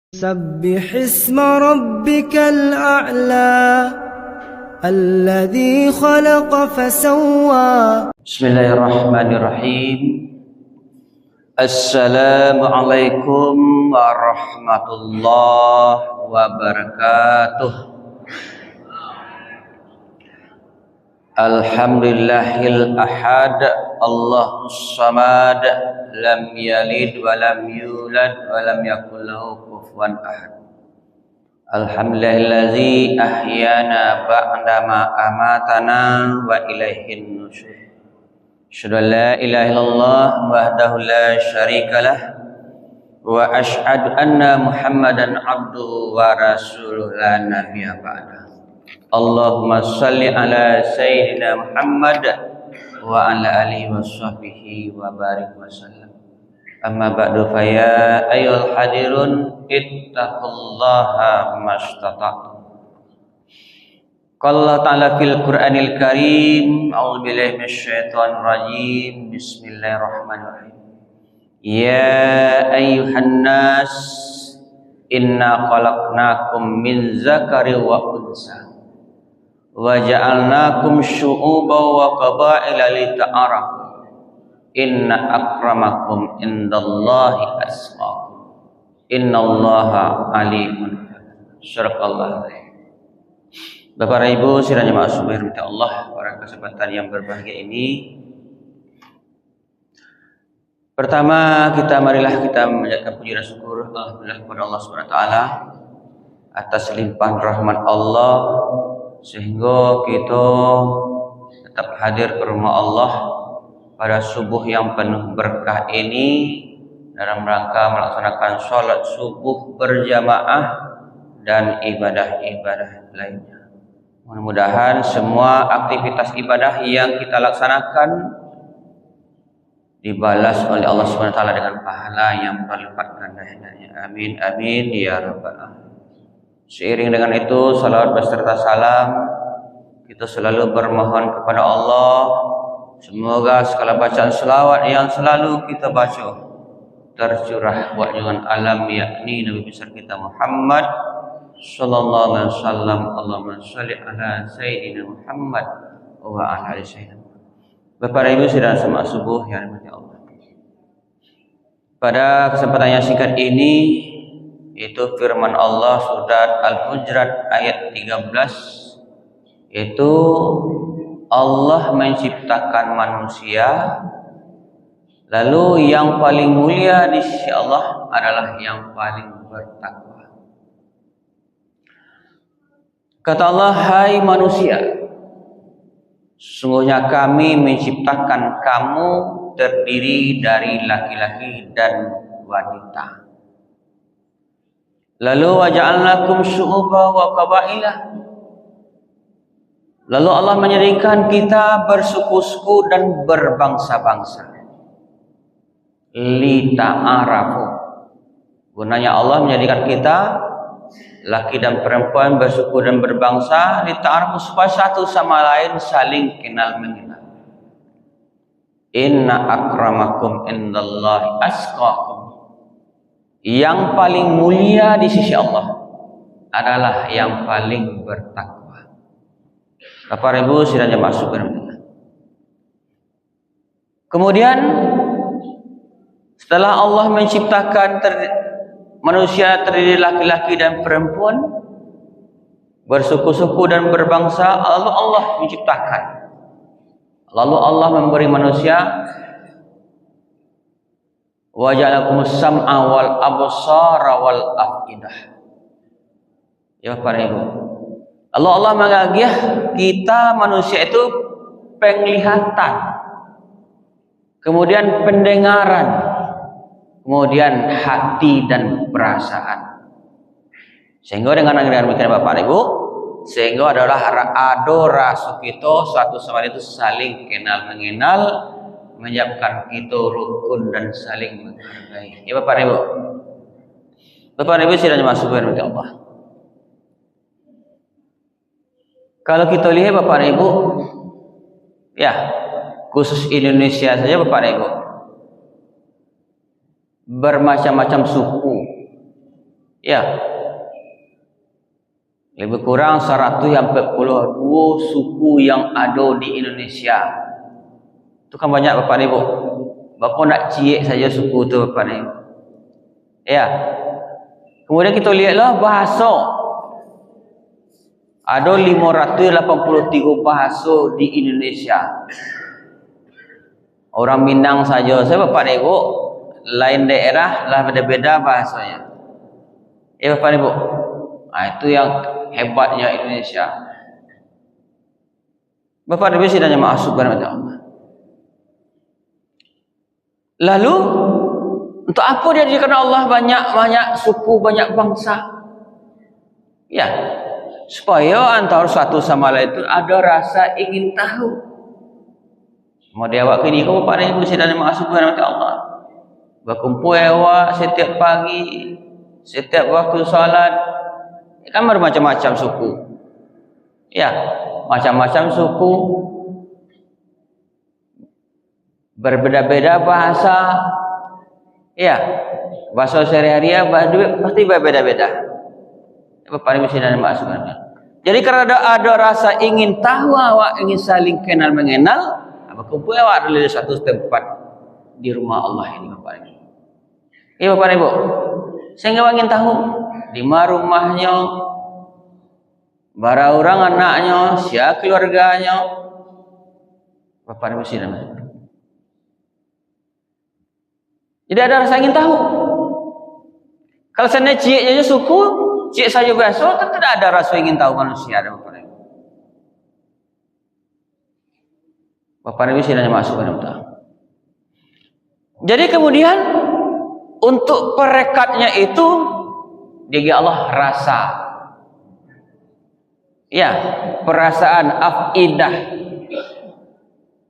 سبح اسم ربك الأعلى الذي خلق فسوى. بسم الله الرحمن الرحيم. Assalamualaikum warahmatullahi wabarakatuh. Alhamdulillahil ahad, Allahus samad, lam yalid wa lam yulad wa lam yakul lahu kufuwan ahad. Alhamdulillazi ahyana ba'dama amatana wa ilaihin nusyur. Asyhadu an la ilaha illallah wahdahu la syarikalah wa asyhadu anna Muhammadan abduhu wa rasuluhu la nabiyya ba'da. Allahumma shalli ala sayyidina Muhammad wa ala alihi wa sahbihi wa barik wa sallam. Amma ba'du, fa ya ayyuhal hadirun ittaqullaha mastata'tum. Qala ta'ala fil Qur'anil Karim, a'udzu billahi minasyaitonir rajim. Bismillahirrahmanirrahim. Ya ayyuhan nas inna khalaqnakum min dzakari wa unsa wa ja'alnakum syu'uban wa qabaila lita'arafu. Inna akramakum indallahi atqakum. Innallaha alimun hakim. Surah. Bapak Ibu sidang jemaah subuh rahmati Allah, pada kesempatan yang berbahagia ini, pertama marilah kita menjadikan puji dan syukur alhamdulillah kepada Allah Subhanahu wa taala atas limpahan rahmat Allah sehingga kita tetap hadir ke rumah Allah pada subuh yang penuh berkah ini dalam rangka melaksanakan sholat subuh berjamaah dan ibadah-ibadah lainnya. Mudah-mudahan semua aktivitas ibadah yang kita laksanakan dibalas oleh Allah Subhanahu wa taala dengan pahala yang berlipat gandanya. Amin amin ya rabbal alamin. Seiring dengan itu, salawat beserta salam kita selalu bermohon kepada Allah, semoga segala bacaan selawat yang selalu kita baca tercurah buat junjungan alam, yakni Nabi besar kita Muhammad sallallahu alaihi wasallam. Allahumma shalli ala sayyidina Muhammad wa ala ali sayyidina. Bapak Ibu sidang jemaah subuh yang dirahmati Allah. Pada kesempatan yang singkat ini, itu firman Allah surat Al-Hujurat ayat 13, yaitu Allah menciptakan manusia, lalu yang paling mulia di sisi Allah adalah yang paling bertakwa. Kata Allah, hai manusia, sungguhnya kami menciptakan kamu terdiri dari laki-laki dan wanita. Lalu waja'alnakum syu'uban wa qabaila. Lalu Allah menjadikan kita bersuku-suku dan berbangsa-bangsa. Lita'arafu. Gunanya Allah menjadikan kita laki dan perempuan bersuku dan berbangsa, lita'arafu, supaya satu sama lain saling kenal mengenal. Inna akramakum indallahi atqakum. Yang paling mulia di sisi Allah adalah yang paling bertakwa. Bapak Ibu sidang jemaah subuh. Kemudian setelah Allah menciptakan manusia terdiri laki-laki dan perempuan, bersuku-suku dan berbangsa, lalu Allah menciptakan. Lalu Allah memberi manusia wa ja'alakumus sam'a wal absara wal afidah. Ya Bapak Ibu, Allah mengagiah kita manusia itu penglihatan, kemudian pendengaran, kemudian hati dan perasaan. Sehingga dengan demikian Bapak Ibu, sehingga adalah rasa kita satu sama lain itu saling kenal mengenal, menyebabkan kita rukun dan saling menghargai. Ya Bapak Ibu. Bapak Ibu sidang jemaah subuh rahmati Allah. Kalau kita lihat Bapak Ibu, ya khusus Indonesia saja Bapak Ibu, bermacam-macam suku, Ya, lebih kurang 142 suku yang ada di Indonesia. Itu kan banyak Bapak Ibu. Bapak nak ciek saja suku tu Bapak Ibu. Ya. Kemudian kita lihatlah bahasa. Ada 583 bahasa di Indonesia. Orang Minang saja, saya Bapak Ibu, lain daerah lah beda-beda bahasanya. Ya Bapak Ibu. Nah, itu yang hebatnya Indonesia. Bapak Ibu sidangnya masuk kepada Allah. Lalu untuk apa dia dijadikan Allah banyak suku, banyak bangsa? Ya, supaya antara satu sama lain itu ada rasa ingin tahu. Mau dia awak kini kau Bapak Ibu sidangnya masuk kepada Allah. Berkumpul awak setiap pagi, setiap waktu salat. Kan bermacam-macam suku. Ya, macam-macam suku. Berbeda-beda bahasa. Ya, bahasa sehari-hari pasti berbeda-beda. Bapak Ibu sidang masuk. Jadi karena ada rasa ingin tahu, awak ingin saling kenal mengenal, berkumpul awak ada di satu tempat di rumah Allah ini Bapak Ibu. Ya Bapak Ibu, sehingga awak ingin tahu di mana rumahnya, bara orang anaknya, siapa keluarganya. Bapak Ibu sidang. Jadi ada rasa ingin tahu. Kalau sana cieknya suku, ciek saja biasa, tidak ada rasa ingin tahu manusia ada Bapak Ibu. Bapak Ibu sidangnya masuk ke dalam. Jadi kemudian untuk perekatnya itu dia Allah rasa. Ya, perasaan afidah.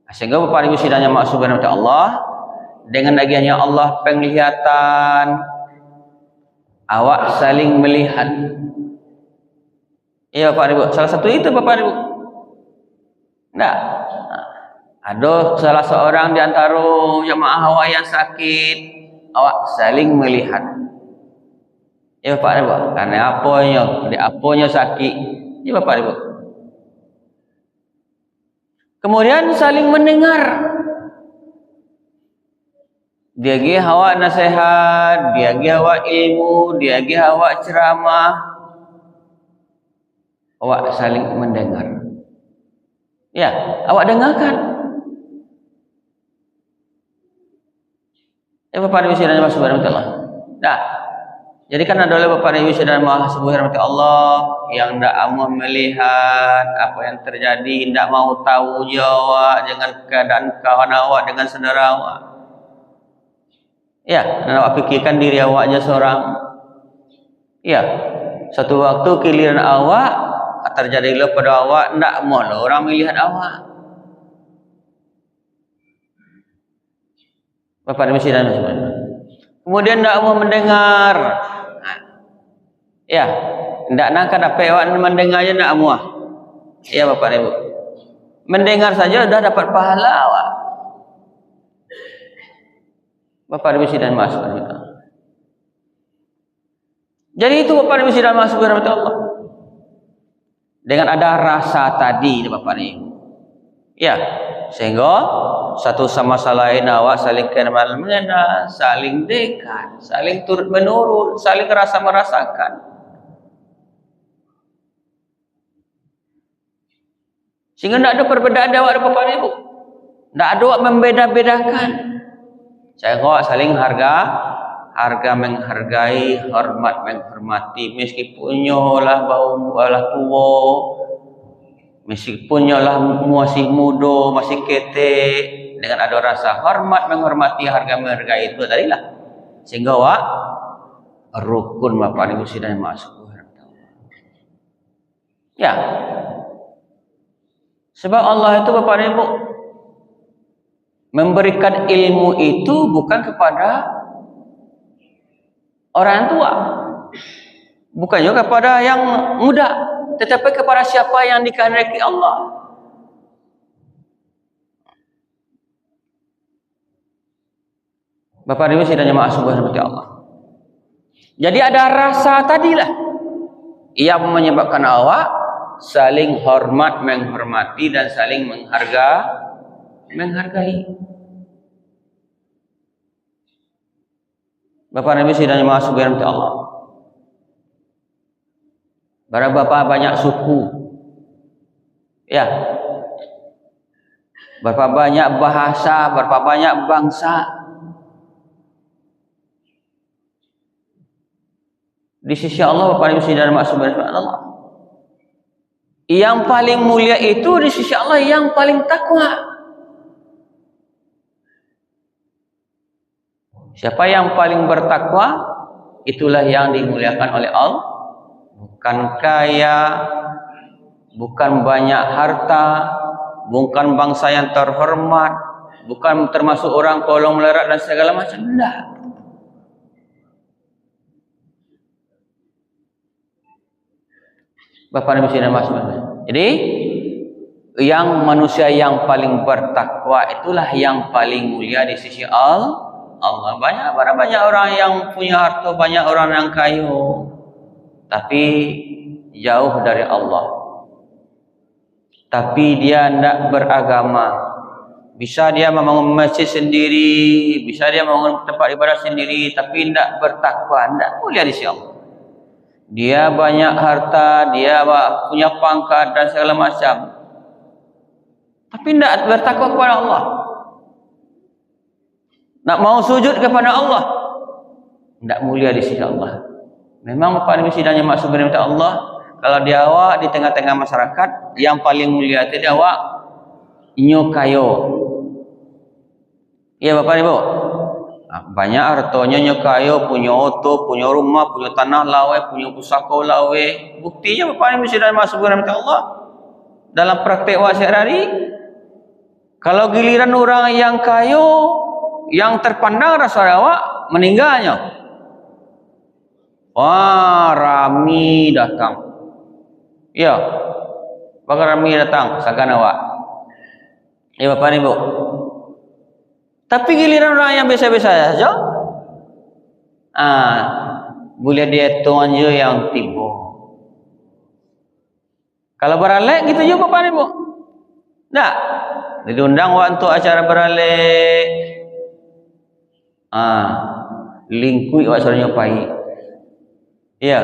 Sehingga Bapak Ibu sidangnya masuk ke dalam Allah. Dengan bagiannya Allah penglihatan, awak saling melihat. Iya Bapak Ibu, salah satu itu Bapak Ibu. Enggak. Ada salah seorang di antara jemaah awak yang sakit, awak saling melihat. Iya Bapak Ibu, karena apanya sakit. Iya Bapak Ibu. Kemudian saling mendengar. Dia gi hawa nasihat, dia gi hawa ilmu, dia gi hawa ceramah. Awak saling mendengar. Ya, awak dengarkan. Ya Bapak Ibu sidang masuk kepada Allah. Nah, jadi kan adalah Bapak Ibu sidang masuk kepada Allah yang tidak mau melihat apa yang terjadi, tidak mau tahu jawab dengan keadaan kawan awak, dengan saudara awak. Ya, dan awak pikirkan diri awak aja seorang. Ya, satu waktu giliran awak terjadilah pada awak, tidak mau orang melihat awak. Bapak Ibu sidang sebenarnya. Kemudian tidak mau mendengar. Ya, tidak nak dapat awak mendengarnya tidak mau. Ya Bapak Ibu. Mendengar saja sudah dapat pahala awak. Bapak Ibu sidang masuk kepada Allah. Jadi itu Bapak Ibu sidang masuk kepada Allah. Dengan ada rasa tadi Bapak Ibu. Ya, sehingga satu sama lain awak saling kenal mengenal, saling dekat, saling turut menurut, saling rasa merasakan. Sehingga tidak ada perbedaan awak dan Bapak Ibu. Tidak ada awak membeda-bedakan. Saya kok saling harga menghargai, hormat menghormati, meskipun nyolah bau lah tua, meskipun nyolah masih muda, masih ketek, dengan ada rasa hormat menghormati, harga menghargai itu tadilah. Sehingga wak rukun Bapak Ibu sidang masuk. Ya. Sebab Allah itu Bapak Ibu memberikan ilmu itu bukan kepada orang tua, bukan juga kepada yang muda, tetapi kepada siapa yang dikehendaki Allah. Bapak Ibu sidang jemaah subhanahu wa ta'ala. Jadi ada rasa tadilah yang menyebabkan awak saling hormat, menghormati dan saling menghargai. Bapak Nabi sidang jemaah subhanahu Allah. Bapak banyak suku. Ya. Berapa banyak bahasa, berapa banyak bangsa. Di sisi Allah, Bapak Ibu Saudara subhanallah, yang paling mulia itu di sisi Allah yang paling takwa. Siapa yang paling bertakwa, itulah yang dimuliakan oleh Allah. Bukan kaya, bukan banyak harta, bukan bangsa yang terhormat, bukan termasuk orang kolong melarat dan segala macam. Tidak. Bapak Nabi Saudara Mas. Jadi yang manusia yang paling bertakwa itulah yang paling mulia di sisi Allah. Banyak orang yang punya harta, banyak orang yang kaya, tapi jauh dari Allah. Tapi dia tidak beragama. Bisa dia membangun masjid sendiri, bisa dia membangun tempat ibadah sendiri, tapi tidak bertakwa, tidak mulia di sisi Allah. Dia banyak harta, dia punya pangkat dan segala macam, tapi tidak bertakwa kepada Allah. Nak mau sujud kepada Allah, tidak mulia di sisi Allah. Memang Bapak Nabi sidangnya maksud berminta Allah. Kalau dia awak di tengah-tengah masyarakat, yang paling mulia itu dia awak nyokayo. Iya Bapak Ibu. Banyak hartanya nyokayo, punya auto, punya rumah, punya tanah lawe, punya pusaka lawe. Buktinya Bapak Ibu sidangnya maksud berminta Allah. Dalam praktek awak sehari-hari, kalau giliran orang yang kayo, yang terpandang rasa awak meninggalnya, wah rami datang. Ya, bakal rami datang, sakan awak. Ya Bapak Ibu. Tapi giliran orang yang biasa-biasa saja, boleh dia tuan je yang tiba. Kalau beralek gitu juga Bapak Ibu. Tak, diundang waktu acara beralek. Lingkui awak suruh nyopai. Ya.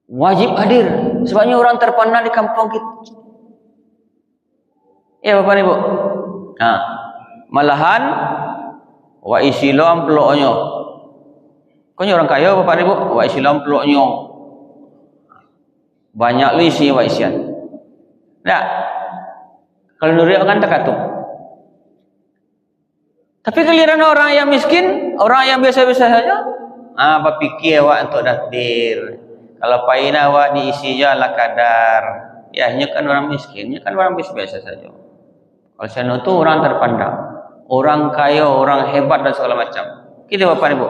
Wajib hadir sebabnya orang terpandang di kampung kita. Ya Bapak Ibu. Malahan wa isilam peloknya. Kau orang kaya Bapak Ibu, wa isilam peloknya. Banyak lu isi wa isian. Tak. Kalau nuriak kan terkatung. Tapi giliran orang yang miskin, orang yang biasa-biasa saja, apa fikir awak untuk datir. Kalau pain awak diisi je ala kadar. Ya, nya kan orang miskin, nya kan orang biasa-biasa saja. Kalau sana tu orang terpandang, orang kaya, orang hebat dan segala macam. Kita Bapak Ibu.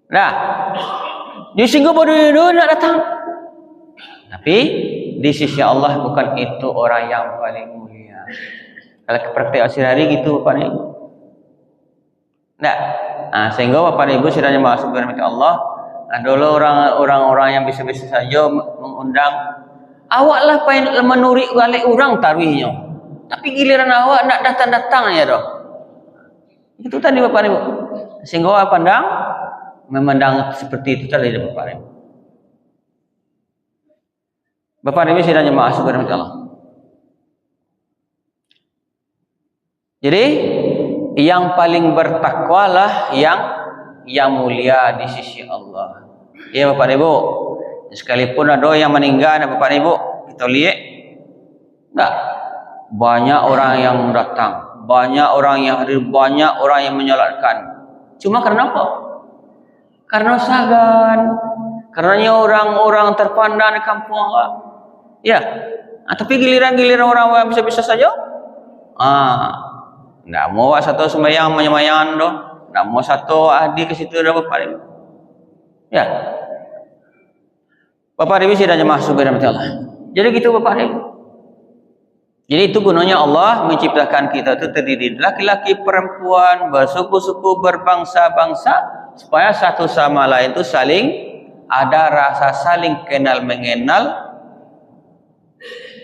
Nah, di Singapura dulu nak datang. Tapi di sisi Allah bukan itu orang yang paling mulia. Kalau praktek sehari-hari gitu Bapak Ibu. Nah, sehingga Bapak Ibu sedangnya masuk ke rahmat Allah. Dulu orang-orang yang biasa-biasa saja mengundang, awaklah pengen menurik balik orang tarwihnya. Tapi giliran awak nak datang-datang ya doh. Itu tadi Bapak Ibu. Sehingga awak pandang memandang seperti itu tadi Bapak Ibu. Bapak Ibu sedangnya masuk ke rahmat Allah. Jadi yang paling bertakwalah yang mulia di sisi Allah. Ya Bapak Ibu, sekalipun ada yang meninggal Bapak Ibu, kita lihat enggak banyak orang yang datang, banyak orang yang hadir, banyak orang yang menyolatkan. Cuma karena apa? Karena sagan, karenanya orang-orang terpandang di kampung Allah. Ya. Tapi giliran orang bisa-bisa saja. Enggak mau satu sembahyang menyembahyang doh. Enggak mau satu ahdi ke situ dah Bapak Ibu. Ya. Bapak Ibu sudah jemaah subhanahu wa ta'ala. Jadi gitu Bapak Ibu. Jadi itu gunanya Allah menciptakan kita itu terdiri laki-laki, perempuan, bersuku-suku, berbangsa-bangsa, supaya satu sama lain itu saling ada rasa saling kenal mengenal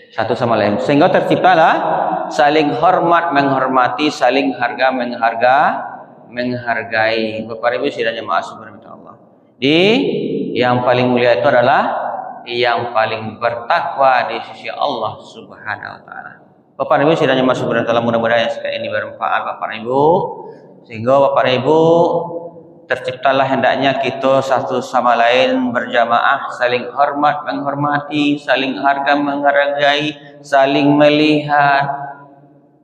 satu sama lain, sehingga terciptalah saling hormat menghormati, saling harga menghargai. Bapak Ibu sidang jemaah subhanahu Allah. Yang paling mulia itu adalah yang paling bertakwa di sisi Allah Subhanahu wa taala. Bapak Ibu sidang jemaah subhanahu wa taala, mudah-mudahan sekali ini bermanfaat Bapak Ibu, sehingga Bapak Ibu terciptalah hendaknya kita satu sama lain berjamaah saling hormat menghormati, saling harga menghargai, saling melihat,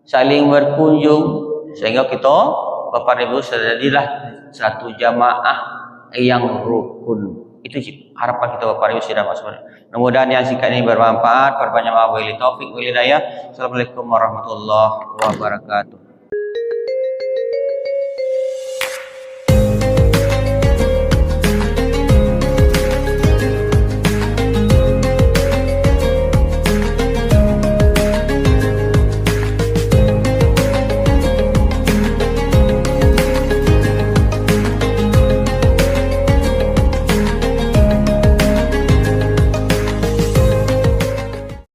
saling berkunjung, sehingga kita Bapak Ibu jadilah satu jamaah yang rukun. Itu harapan kita Bapak Ibu sidang masuk. Mudah-mudahan yang singkat ini bermanfaat. Perbanyak wabillahi taufik wal hidayah. Assalamualaikum warahmatullahi wabarakatuh.